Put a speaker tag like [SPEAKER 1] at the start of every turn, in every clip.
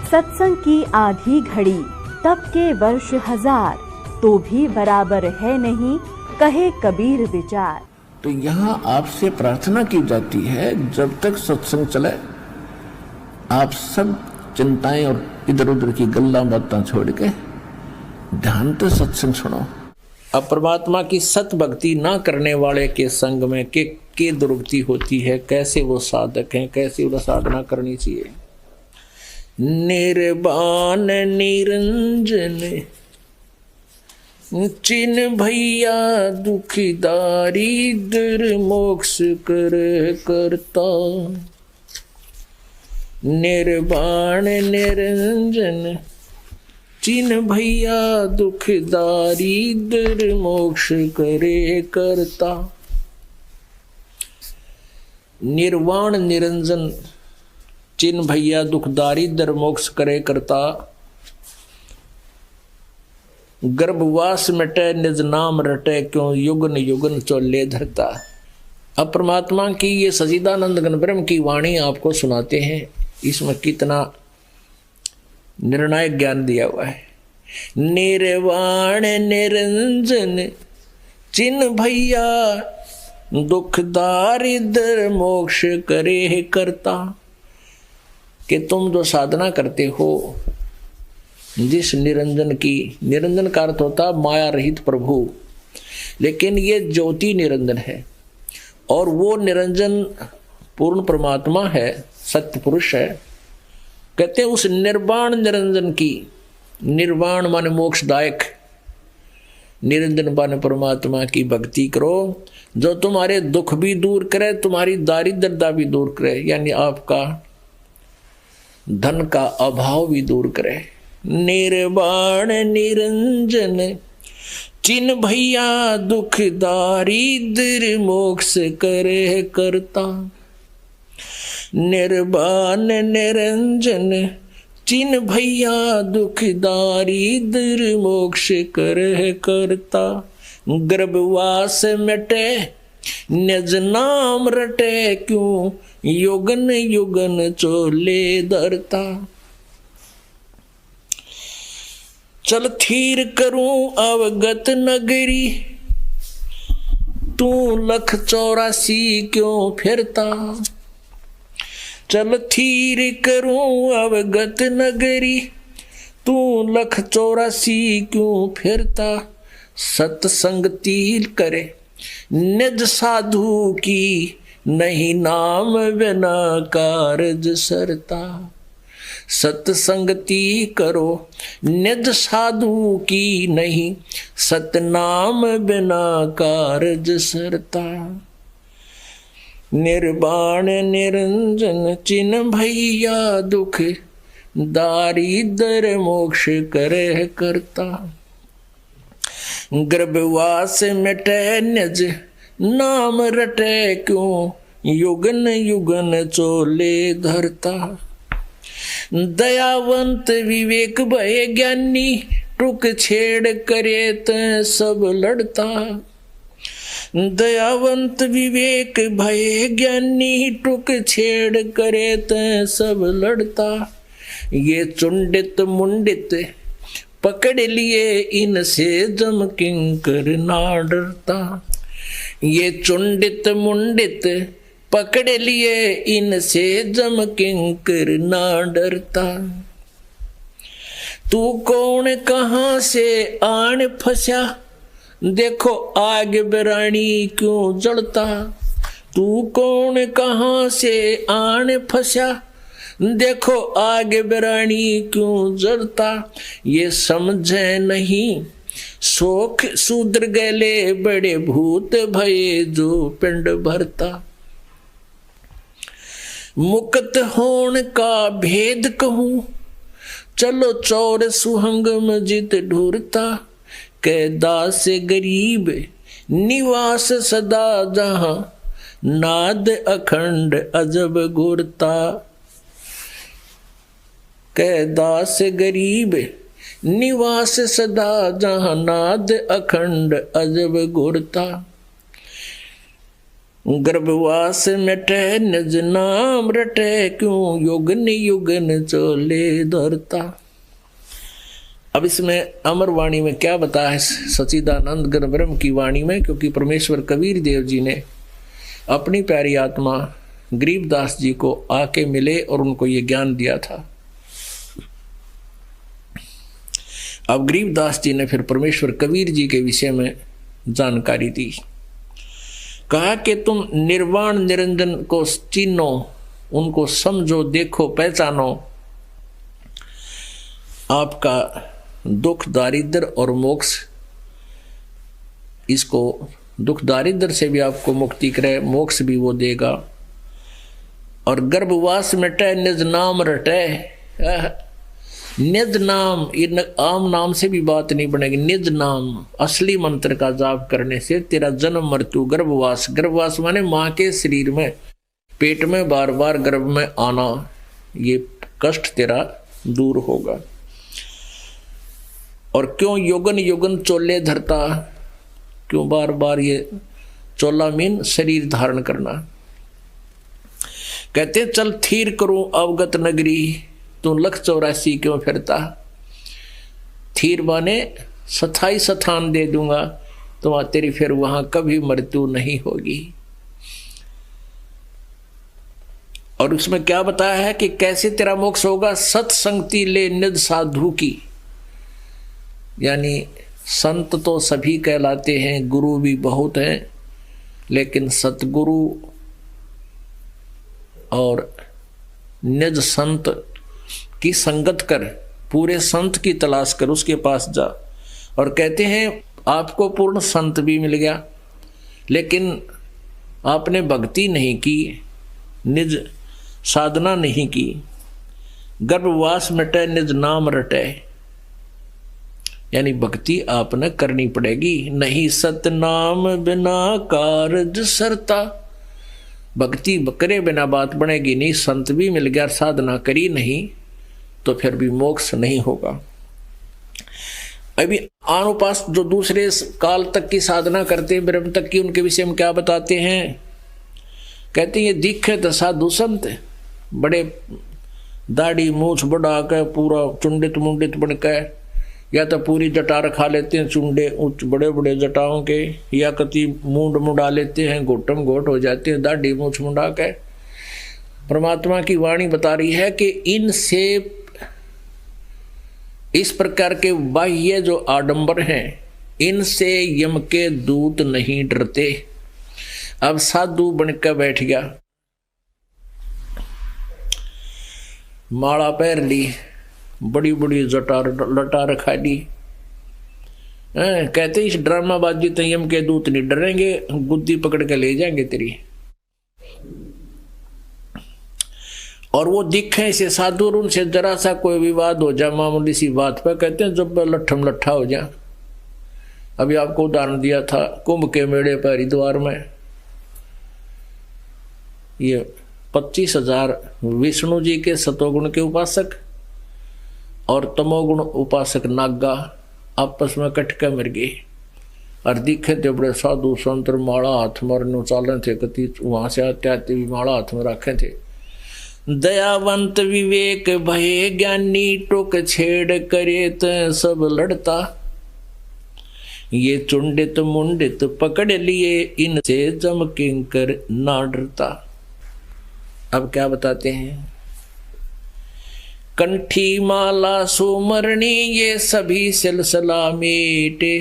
[SPEAKER 1] सत्संग की आधी घड़ी तप के वर्ष हजार, तो भी बराबर है नहीं कहे कबीर विचार।
[SPEAKER 2] तो यहाँ आपसे प्रार्थना की जाती है, जब तक सत्संग चले आप सब चिंताएं और इधर उधर की गल्ला बातें छोड़ के ध्यान से सत्संग सुनो। अब परमात्मा की सत भक्ति ना करने वाले के संग में के दुर्गति होती है, कैसे वो साधक हैं, कैसे वो साधना करनी चाहिए। निर्वाण निरंजन चिन भैया दुखदारी दर मोक्ष कर करता। निर्वाण निरंजन चिन भैया दुखदारी दर मोक्ष करे करता। निर्वाण निरंजन चिन भैया दुखदारी दर मोक्ष करे करता। गर्भवास मिटे निज नाम रटे क्यों युगन युगन चोले धरता। अब परमात्मा की ये सजीदानंद घन ब्रह्म की वाणी आपको सुनाते हैं। इसमें कितना निर्णायक ज्ञान दिया हुआ है। निर्वाण निरंजन चिन भैया दुख दारिद्र मोक्ष करे करता। कि तुम जो साधना करते हो जिस निरंजन की, निरंजन का अर्थ होता माया रहित प्रभु, लेकिन ये ज्योति निरंजन है और वो निरंजन पूर्ण परमात्मा है, सत्य पुरुष है। कहते हैं उस निर्वाण निरंजन की, निर्वाण माने मोक्षदायक, निरंजन माने परमात्मा की भक्ति करो जो तुम्हारे दुख भी दूर करे, तुम्हारी दारिद्रता भी दूर करे, यानी आपका धन का अभाव भी दूर करे। निर्वाण निरंजन चिन भैया दुख दारिद्र मोक्ष करे करता। निर्वाण निरंजन चिन भैया दुख दारिद्र मोक्ष करे करता। गर्भवास मिटे निज नाम रटे क्यों युगन युगन चोले धरता। चल थीर करूं अवगत नगरी तू लख 84 क्यों फिरता। चल थीर करूं अवगत नगरी तू लख 84 क्यों फिरता। सत्संगति करे निज साधु की नहीं नाम बिना कारज सरता। सत्संगति करो निज साधु की नहीं सतनाम बिना कारज सरता। निर्वाण निरंजन चिन भैया दुख दारिद्र मोक्ष करे करता। गर्भवास मिटे निज नाम रटे क्यों युगन युगन चोले धरता। दयावंत विवेक भय ज्ञानी टुक छेड़ करे त सब लड़ता। दयावंत विवेक भय ज्ञानी टुक छेड़ करे त सब लड़ता। ये चुंडित मुंडित पकड़ लिए इनसे जम किंकर ना डरता। ये चुंडित मुंडित पकड़ लिए इनसे जम किंकर ना डरता। तू कौन कहां से आन फंसा देखो आग बिरानी क्यों जलता। तू कौन कहां से आन फंसा देखो आग बिरानी क्यों जलता। ये समझे नहीं शोक शूद्र गले बड़े भूत भये जो पिंड भरता। मुक्त होने का भेद कहूं चलो चौर सुहंग मजित ढूरता। कैदास गरीब निवास सदा जहां नाद अखंड अजब गुरता। कैदास गरीब निवास सदा जहां नाद अखंड अजब गुरता। गर्भवास मिटे निज नाम रटे, क्यों युगन युगन चले धरता। अब इसमें अमर वाणी में क्या बताया है सच्चिदानंद घन ब्रह्म की वाणी में, क्योंकि परमेश्वर कबीर देव जी ने अपनी प्यारी आत्मा गरीबदास जी को आके मिले और उनको ये ज्ञान दिया था। अब गरीबदास जी ने फिर परमेश्वर कबीर जी के विषय में जानकारी दी। कहा कि तुम निर्वाण निरंजन को चिन्हो, उनको समझो, देखो, पहचानो। आपका दुख दारिद्र और मोक्ष, इसको दुख दारिद्र से भी आपको मुक्ति करे, मोक्ष भी वो देगा। और गर्भवास मिटे निज नाम रटे। निज नाम, ये आम नाम से भी बात नहीं बनेगी। निज नाम असली मंत्र का जाप करने से तेरा जन्म मृत्यु, गर्भवास, गर्भवास माने माँ के शरीर में, पेट में बार बार गर्भ में आना, ये कष्ट तेरा दूर होगा। और क्यों युगन युगन चोले धरता, क्यों बार बार ये चोला मीन शरीर धारण करना। कहते चल थीर करूं अवगत नगरी, तू लख 84 क्यों फिरता। थीर माने स्थाई स्थान दे दूंगा, तो तेरी फिर वहां कभी मृत्यु नहीं होगी। और उसमें क्या बताया है कि कैसे तेरा मोक्ष होगा। सत्संगति ले निज साधु की, यानी संत तो सभी कहलाते हैं, गुरु भी बहुत हैं, लेकिन सतगुरु और निज संत की संगत कर, पूरे संत की तलाश कर, उसके पास जा। और कहते हैं आपको पूर्ण संत भी मिल गया, लेकिन आपने भक्ति नहीं की, निज साधना नहीं की। गर्भवास मिटे निज नाम रटे, यानी भक्ति आपने करनी पड़ेगी। नहीं सतनाम बिना कारज सरता, भक्ति करे बिना बात बनेगी नहीं। संत भी मिल गया, साधना करी नहीं, तो फिर भी मोक्ष नहीं होगा। अभी अनुपास जो दूसरे काल तक की साधना करते हैं, ब्रह्म तक की, उनके विषय में क्या बताते हैं। कहते हैं ये दिखे तो साधु संत, बड़े दाढ़ी मूछ बढ़ा कर, पूरा चुंडित मुंडित बनकर, या तो पूरी जटा रखा लेते हैं, चुंडे उच्च बड़े बड़े जटाओं के, या कति मूंड मुंडा लेते हैं, घोटम घोट हो जाते हैं दाढ़ी मूछ मुंडा के। परमात्मा की वाणी बता रही है कि इनसे, इस प्रकार के बाह्य जो आडंबर हैं, इनसे यम के दूत नहीं डरते। अब साधु बनकर बैठ गया, माला पहन ली, बड़ी बड़ी जटा लटा रखा ली, कहते इस ड्रामाबाजी तो यम के दूत नहीं डरेंगे, गुद्दी पकड़ के ले जाएंगे तेरी। और वो दिखे से साधु, उनसे जरा सा कोई विवाद हो जाए मामूली सी बात पर, कहते हैं जब लट्ठम लट्ठा हो जाए। अभी आपको उदाहरण दिया था कुंभ के मेले पर हरिद्वार में, ये 25,000 विष्णु जी के सतोगुण के उपासक और तमोगुण उपासक नागा आपस में कट के मर गए। और दिखे थे बड़े साधु संत, माला हाथ मारने चाले थे, कति वहां से आते आते भी माला हाथ में रखे थे। दयावंत विवेक भये ज्ञानी, टोक छेड़ करे त सब लड़ता। ये चुंडित मुंडित पकड़ लिए, इनसे जम किंकर ना डरता। अब क्या बताते हैं। कंठी माला सुमरणी, ये सभी सिलसिला मेटे।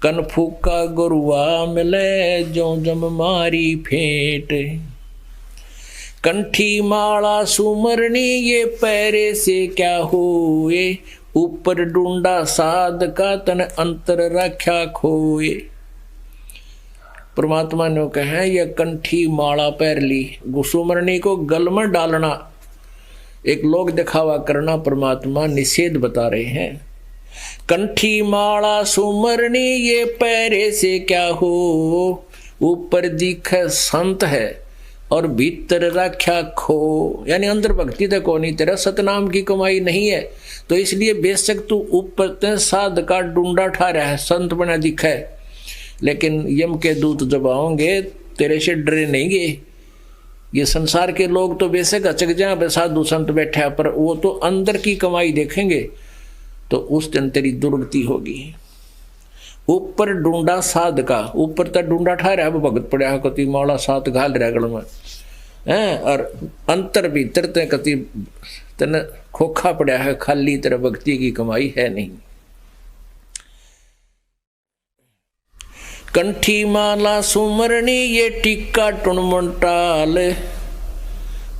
[SPEAKER 2] कन फूका गुरुआ मिले, जो जम मारी फेंट। कंठी माला सुमरणी, ये पैरे से क्या हुए। ऊपर ढूंढा साध का, तन अंतर रख्या खोए। परमात्मा ने कहा ये कंठी माला पैर ली, सुमरणी को गल में डालना, एक लोग दिखावा करना परमात्मा निषेध बता रहे हैं। कंठी माला सुमरणी, ये पैरे से क्या हो। ऊपर दिखे संत है और भीतर रख्या खो, यानी अंदर भक्ति तक को नहीं, तेरा सतनाम की कमाई नहीं है। तो इसलिए बेशक तू ऊपर साध का डूंडा ठा रहा है, संत बना दिखा है, लेकिन यम के दूत जब आओगे तेरे से डरे नहीं गए। ये संसार के लोग तो बेशक अचक जाए साधु संत बैठे, पर वो तो अंदर की कमाई देखेंगे, तो उस दिन तेरी दुर्गति होगी। ऊपर ढूंढा साध का, ऊपर तक ढूंढा ठहरा है भगत पड़ा कति मौला साथ घाल रहा गल में है, और अंतर भीतर ते कति तन खोखा पड़ा है, खाली तेरा भक्ति की कमाई है नहीं। कंठी माला सुमरनी ये टिक्का टुनमंटाल,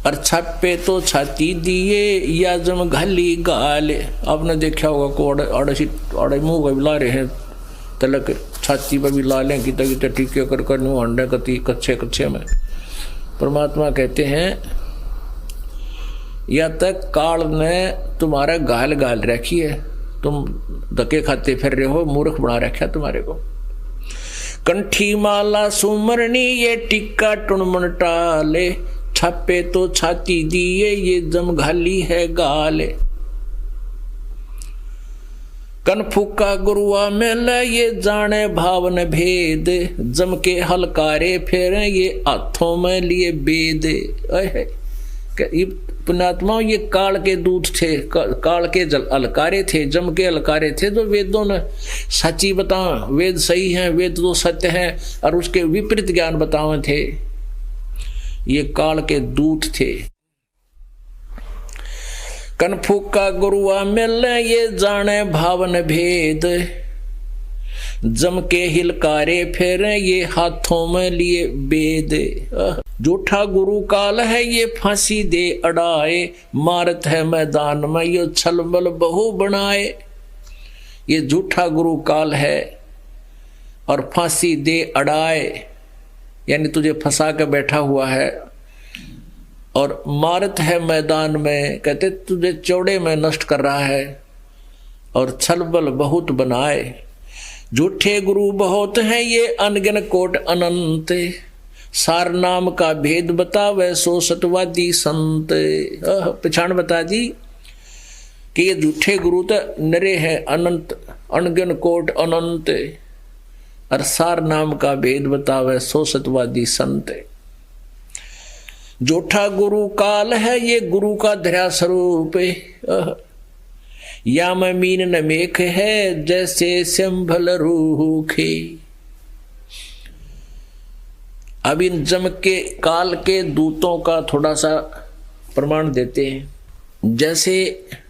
[SPEAKER 2] और छापे तो छाती दिए या जम घाली गाल। आपने देखा होगा को अड़े मुंह पर ला रहे हैं तलक, छाती पर भी ला लें किता किता टीके कर न्यू अंडे कति कच्चे कच्चे में। परमात्मा कहते हैं या तक काल ने तुम्हारा गाल गाल रखी है, तुम धक्के खाते फिर रहे हो, मूर्ख बना रखा तुम्हारे को। कंठी माला सुमरनी ये टिक्का टुनमन टाले, छापे तो छाती दिए ये जम घाली है गाले। कन फूका गुरुआ मेल ये जाने भावन भेद, जम के हलकारे फिर ये हाथों में लिए बेद। पुण्यात्मा ये काल के दूत थे, काल के अलकारे थे, जम के अलकारे थे, तो वेदों ने सच्ची बताओ, वेद सही हैं, वेद तो सत्य हैं, और उसके विपरीत ज्ञान बतावे थे। ये काल के दूत थे। कनफूका गुरुआ मिल ये जाने भावन भेद, जम के हिलकारे फिर ये हाथों में लिए बेद। झूठा गुरु काल है ये फांसी दे अड़ाए, मारत है मैदान में ये छलबल बहु बनाए। ये झूठा गुरु काल है और फांसी दे अड़ाए, यानी तुझे फंसा के बैठा हुआ है, और मारत है मैदान में, कहते तुझे चौड़े में नष्ट कर रहा है, और छलबल बहुत बनाए। झूठे गुरु बहुत हैं ये अनगिन कोट अनंत, सार नाम का भेद बतावे सो सतवादी संत। पहचान बता दी कि ये झूठे गुरु तो नरे हैं अनंत, अनगिन कोट अनंत, और सार नाम का भेद बतावे सो सतवादी संत। झूठा गुरु काल है ये गुरु का धरा स्वरूप, या में मीन न मेख है जैसे संभल रूखे। अब इन जम के काल के दूतों का थोड़ा सा प्रमाण देते हैं। जैसे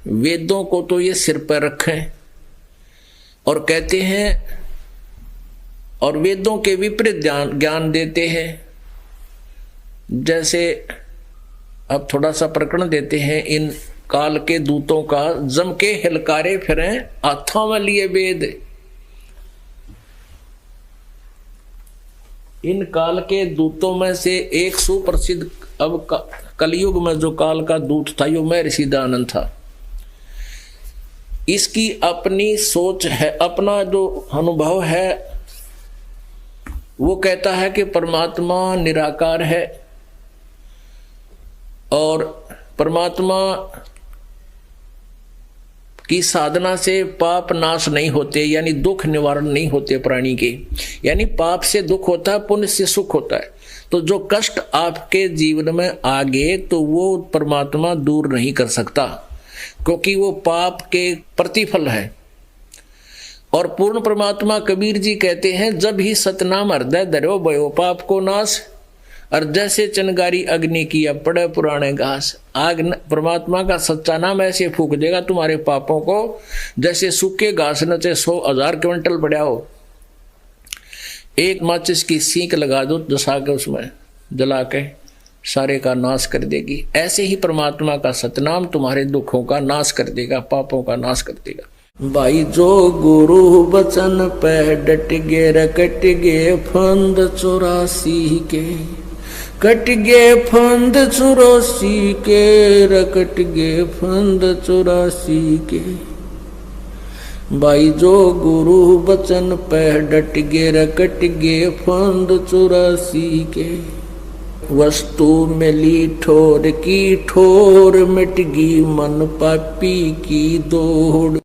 [SPEAKER 2] वेदों को तो ये सिर पर रखें और कहते हैं, और वेदों के विपरीत ज्ञान देते हैं। जैसे अब थोड़ा सा प्रकरण देते हैं इन काल के दूतों का, जम के हिलकारे फिरे हाथों में लिए वेद। इन काल के दूतों में से एक सुप्रसिद्ध अब कलयुग में जो काल का दूत था यो महर्षि दयानंद था। इसकी अपनी सोच है, अपना जो अनुभव है, वो कहता है कि परमात्मा निराकार है और परमात्मा की साधना से पाप नाश नहीं होते, यानी दुख निवारण नहीं होते प्राणी के। यानी पाप से दुख होता है, पुण्य से सुख होता है। तो जो कष्ट आपके जीवन में आ गए तो वो परमात्मा दूर नहीं कर सकता, क्योंकि वो पाप के प्रतिफल है। और पूर्ण परमात्मा कबीर जी कहते हैं, जब ही सतनाम हृदय धरो भयो पाप को नाश, और जैसे चनगारी अग्नि की अब पड़े पुराने घास। आग परमात्मा का सच्चा नाम ऐसे फूक देगा तुम्हारे पापों को, जैसे सूखे घास न चाहे 100,000 क्विंटल पड़ा हो, एक माचिस की सींक लगा दो दसा के उसमें जला के सारे का नाश कर देगी। ऐसे ही परमात्मा का सतनाम तुम्हारे दुखों का नाश कर देगा, पापों का नाश कर देगा। भाई जो गुरु बचन पे डट गे रकट गे फंद 84 के, कट गे फंद 84 के, रकट गे फंद 84 के। भाई जो गुरु बचन पे डट गे रकट गे फंद 84 के। वस्तु मिली ठोर की ठोर, मिट गई मन पापी की दौड़।